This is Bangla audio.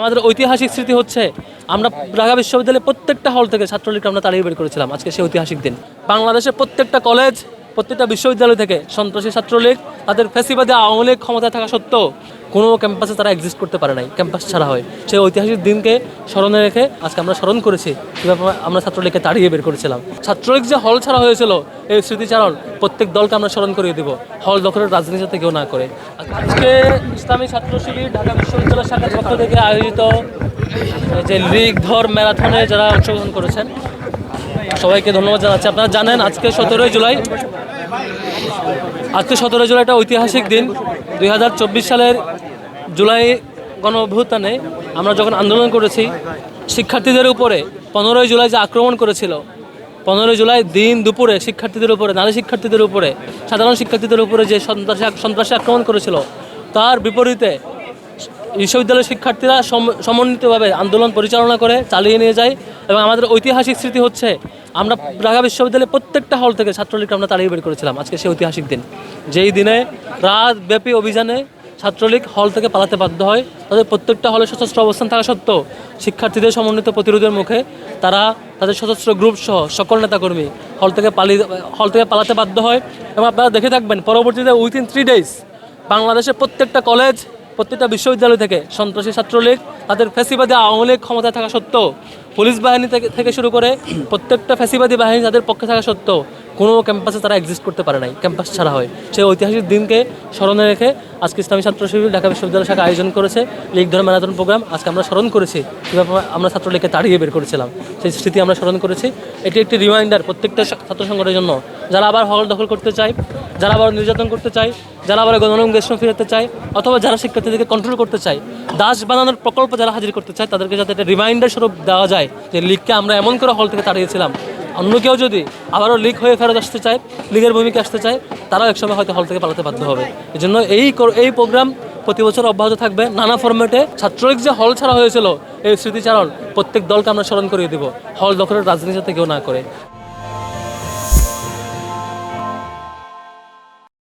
আমাদের ঐতিহাসিক স্মৃতি হচ্ছে আমরা ঢাকা বিশ্ববিদ্যালয়ের প্রত্যেকটা হল থেকে ছাত্রলীগকে আমরা তাড়িয়ে বের করেছিলাম। আজকে সেই ঐতিহাসিক দিন। বাংলাদেশের প্রত্যেকটা কলেজ, প্রত্যেকটা বিশ্ববিদ্যালয় থেকে সন্ত্রাসী ছাত্রলীগ, তাদের ফ্যাসিবাদী আওয়ামী লীগ ক্ষমতায় থাকা সত্ত্বেও কোনো ক্যাম্পাসে তারা এক্সিস্ট করতে পারে নাই, ক্যাম্পাস ছাড়া হয়। সেই ঐতিহাসিক দিনকে স্মরণে রেখে আজকে আমরা স্মরণ করেছি কীভাবে আমরা ছাত্রলীগকে তাড়িয়ে বের করেছিলাম। ছাত্রলীগ যে হল ছাড়া হয়েছিল, এই স্মৃতিচারণ প্রত্যেক দলকে আমরা স্মরণ করিয়ে দেব, হল দখলের রাজনীতি থেকেও না করে। আজকে ইসলামী ছাত্র শিবির ঢাকা বিশ্ববিদ্যালয় শাখার পক্ষ থেকে আয়োজিত যে লীগ ধর ম্যারাথনে যারা অংশগ্রহণ করেছেন সবাইকে ধন্যবাদ জানাচ্ছি। আপনারা জানেন আজকে 17 জুলাই একটা ঐতিহাসিক দিন। 2024 সালের জুলাই গণ অভ্যুত্থানে আমরা যখন আন্দোলন করেছি, শিক্ষার্থীদের উপরে 15 জুলাই যে আক্রমণ করেছিল, 15 জুলাই দিন দুপুরে শিক্ষার্থীদের উপরে, নারী শিক্ষার্থীদের উপরে, সাধারণ শিক্ষার্থীদের উপরে যে সন্ত্রাসী আক্রমণ করেছিল, তার বিপরীতে বিশ্ববিদ্যালয়ের শিক্ষার্থীরা সমন্বিতভাবে আন্দোলন পরিচালনা করে চালিয়ে নিয়ে যায়। এবং আমাদের ঐতিহাসিক স্মৃতি হচ্ছে আমরা ঢাকা বিশ্ববিদ্যালয়ের প্রত্যেকটা হল থেকে ছাত্রলীগকে আমরা তাড়িয়ে বের করেছিলাম। আজকে সেই ঐতিহাসিক দিন, যেই দিনে রাতব্যাপী অভিযানে ছাত্রলীগ হল থেকে পালাতে বাধ্য হয়। তাদের প্রত্যেকটা হলে সশস্ত্র অবস্থান থাকা সত্ত্বেও শিক্ষার্থীদের সমন্বিত প্রতিরোধের মুখে তারা তাদের সশস্ত্র গ্রুপ সহ সকল নেতাকর্মী হল থেকে পালাতে বাধ্য হয়। এবং আপনারা দেখে থাকবেন পরবর্তীতে উইথিন 3 days বাংলাদেশের প্রত্যেকটা কলেজ, প্রত্যেকটা বিশ্ববিদ্যালয় থেকে সন্ত্রাসী ছাত্রলীগ, তাদের ফ্যাসিবাদী আওয়ামী লীগ ক্ষমতায় থাকা সত্ত্বেও, পুলিশ বাহিনী থেকে শুরু করে প্রত্যেকটা ফ্যাসিবাদী বাহিনী তাদের পক্ষে থাকা সত্ত্বেও কোনো ক্যাম্পাসে তারা এক্সিস্ট করতে পারে নাই, ক্যাম্পাস ছাড়া হয়। সেই ঐতিহাসিক দিনকে স্মরণে রেখে আজকে ইসলামী ছাত্র শিবির ঢাকা বিশ্ববিদ্যালয় শাখা আয়োজন করেছে লীগ ধর ম্যারাথন প্রোগ্রাম। আজকে আমরা স্মরণ করেছি কীভাবে আমরা ছাত্রলীগকে তাড়িয়ে বের করেছিলাম, সেই স্মৃতি আমরা স্মরণ করেছি। এটি একটি রিমাইন্ডার প্রত্যেকটা ছাত্র সংগঠনের জন্য, যারা আবার হল দখল করতে চায়, যারা আবার নির্যাতন করতে চায়, যারা আবার গণরঙ্গেশন ফিরাতে চায়, অথবা যারা শিক্ষার্থীদেরকে কন্ট্রোল করতে চায়, দাস বানানোর প্রকল্প যারা হাজির করতে চায়, তাদেরকে যাতে একটা রিমাইন্ডার স্বরূপ দেওয়া যায় যে লীগকে আমরা এমন করে হল থেকে তাড়িয়েছিলাম। অন্য কেউ যদি আবারও লীগ হয়ে ফেরত আসতে চায়, লীগের ভূমিকা আসতে চায়, তারাও একসময় হয়তো হল থেকে পালাতে বাধ্য হবে। এই জন্য এই প্রোগ্রাম প্রতি বছর অব্যাহত থাকবে নানা ফরম্যাটে। ছাত্রলীগ যে হল ছাড়া হয়েছিল, এই স্মৃতিচারণ প্রত্যেক দলকে আমরা স্মরণ করিয়ে দেব, হল দখলের রাজনীতি থেকেও না করে।